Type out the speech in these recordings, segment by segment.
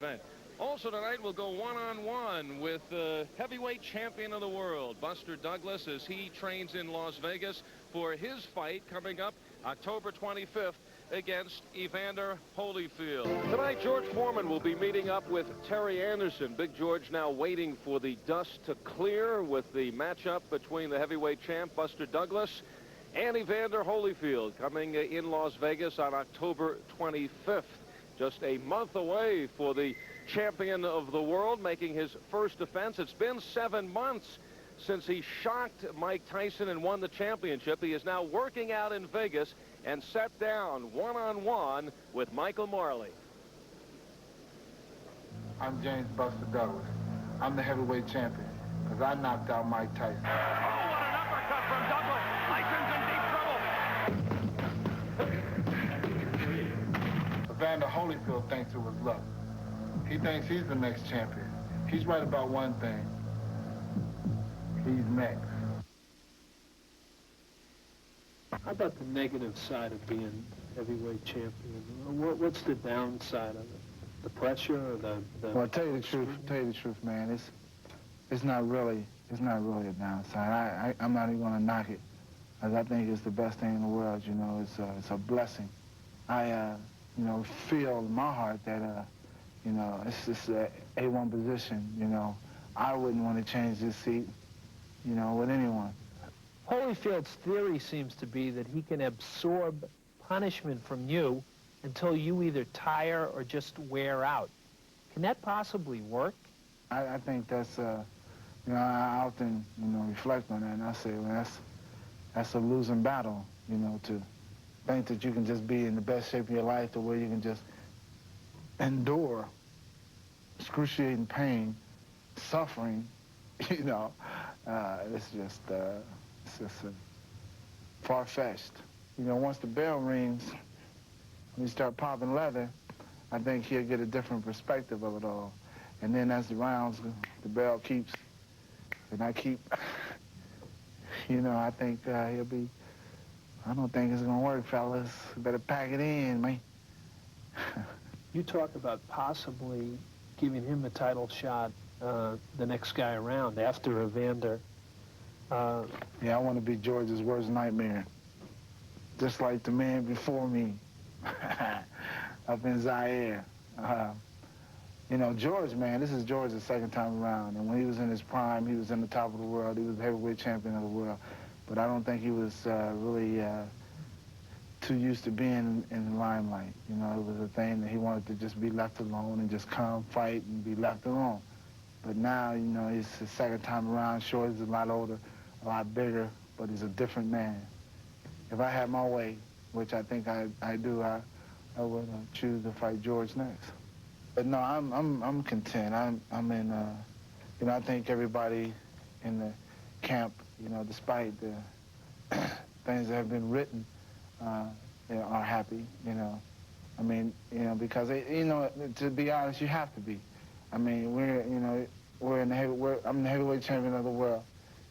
event. Also tonight, we'll go one-on-one with the heavyweight champion of the world, Buster Douglas, as he trains in Las Vegas for his fight coming up October 25th against Evander Holyfield. Tonight, George Foreman will be meeting up with Terry Anderson. Big George now waiting for the dust to clear with the matchup between the heavyweight champ, Buster Douglas, and Evander Holyfield coming in Las Vegas on October 25th. Just a month away for the champion of the world making his first defense. It's been 7 months since he shocked Mike Tyson and won the championship. He is now working out in Vegas and sat down one-on-one with Michael Marley. I'm James Buster Douglas. I'm the heavyweight champion because I knocked out Mike Tyson. Oh, what an uppercut from Douglas. Tyson's in deep trouble. Evander Holyfield thinks it was luck. He thinks he's the next champion. He's right about one thing. He's next. How about the negative side of being heavyweight champion? What's the downside of it? The pressure or the Well, I'll tell you the truth, man. It's not really a downside. I'm not even gonna knock it, because I think it's the best thing in the world. You know, it's a blessing. I feel in my heart that it's just a A1 position. You know, I wouldn't want to change this seat, with anyone. Holyfield's theory seems to be that he can absorb punishment from you until you either tire or just wear out. Can that possibly work? I think that's, I often, reflect on that, and I say, well, that's a losing battle, to think that you can just be in the best shape of your life to where you can just endure excruciating pain, suffering, it's just far-fetched. Once the bell rings, when you start popping leather, I think he'll get a different perspective of it all. And then as the rounds, the bell keeps, and I keep, I think he'll be, I don't think it's gonna work, fellas. Better pack it in, man. You talk about possibly giving him a title shot the next guy around after Evander. Yeah, I want to be George's worst nightmare. Just like the man before me up in Zaire. George, man, this is George's second time around. And when he was in his prime, he was in the top of the world. He was the heavyweight champion of the world. But I don't think he was really too used to being in the limelight. It was a thing that he wanted to just be left alone and just come, fight, and be left alone. But now, he's his second time around. Sure, he's a lot older, a lot bigger, but he's a different man. If I had my way, which I think I do, I would choose to fight George next. But no, I'm content. I'm in, I think everybody in the camp, despite the things that have been written, are happy, because to be honest, you have to be. I mean, I'm the heavyweight champion of the world.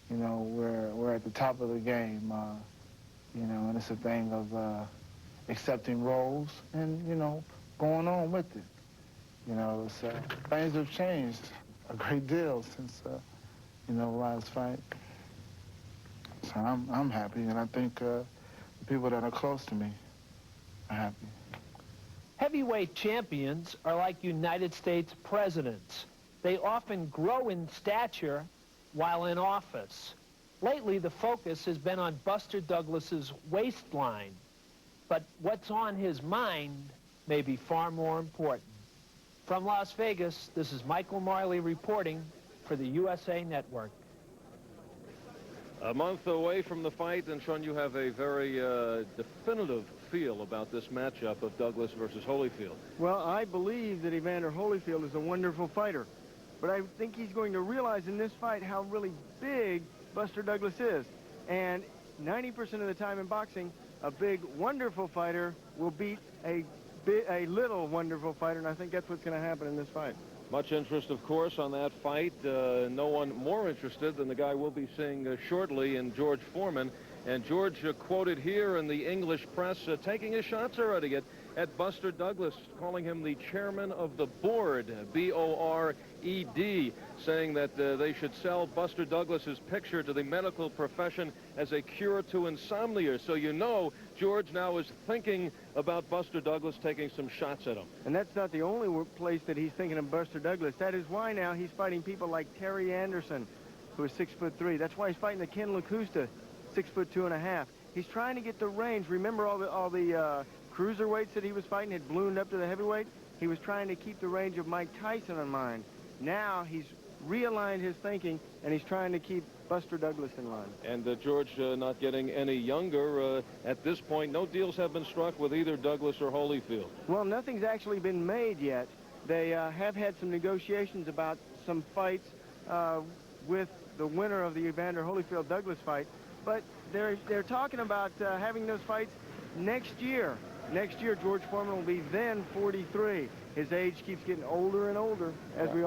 We're at the top of the game, and it's a thing of accepting roles and, going on with it. Things have changed a great deal since, the last fight. So I'm happy, and I think the people that are close to me are happy. Heavyweight champions are like United States presidents. They often grow in stature while in office. Lately, the focus has been on Buster Douglas's waistline. But what's on his mind may be far more important. From Las Vegas, this is Michael Marley reporting for the USA Network. A month away from the fight, and Sean, you have a very definitive feel about this matchup of Douglas versus Holyfield. Well, I believe that Evander Holyfield is a wonderful fighter, but I think he's going to realize in this fight how really big Buster Douglas is. And 90% of the time in boxing, a big, wonderful fighter will beat a little wonderful fighter, and I think that's what's going to happen in this fight. Much interest, of course, on that fight. No one more interested than the guy we'll be seeing shortly in George Foreman. And George quoted here in the English press, taking his shots already at at Buster Douglas, calling him the chairman of the board, B-O-R-E-D, saying that they should sell Buster Douglas's picture to the medical profession as a cure to insomnia. So you know George now is thinking about Buster Douglas taking some shots at him. And that's not the only place that he's thinking of Buster Douglas. That is why now he's fighting people like Terry Anderson, who is 6'3". That's why he's fighting the Ken Lacusta, 6'2½". He's trying to get the range. Remember all the cruiserweights that he was fighting had ballooned up to the heavyweight? He was trying to keep the range of Mike Tyson in mind. Now he's realigned his thinking, and he's trying to keep Buster Douglas in line. And George not getting any younger. At this point, no deals have been struck with either Douglas or Holyfield. Well, nothing's actually been made yet. They have had some negotiations about some fights with the winner of the Evander Holyfield-Douglas fight, but they're talking about having those fights next year. Next year, George Foreman will be then 43. His age keeps getting older and older, as we all